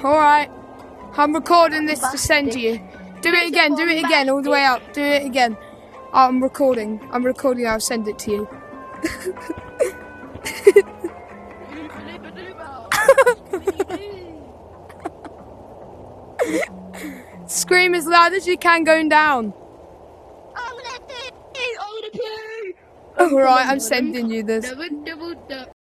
Alright. I'm recording this to send to you. Do it again, all the way up. Do it again. I'm recording, I'll send it to you. Scream as loud as you can going down. I'm gonna pee. Alright, I'm sending you this.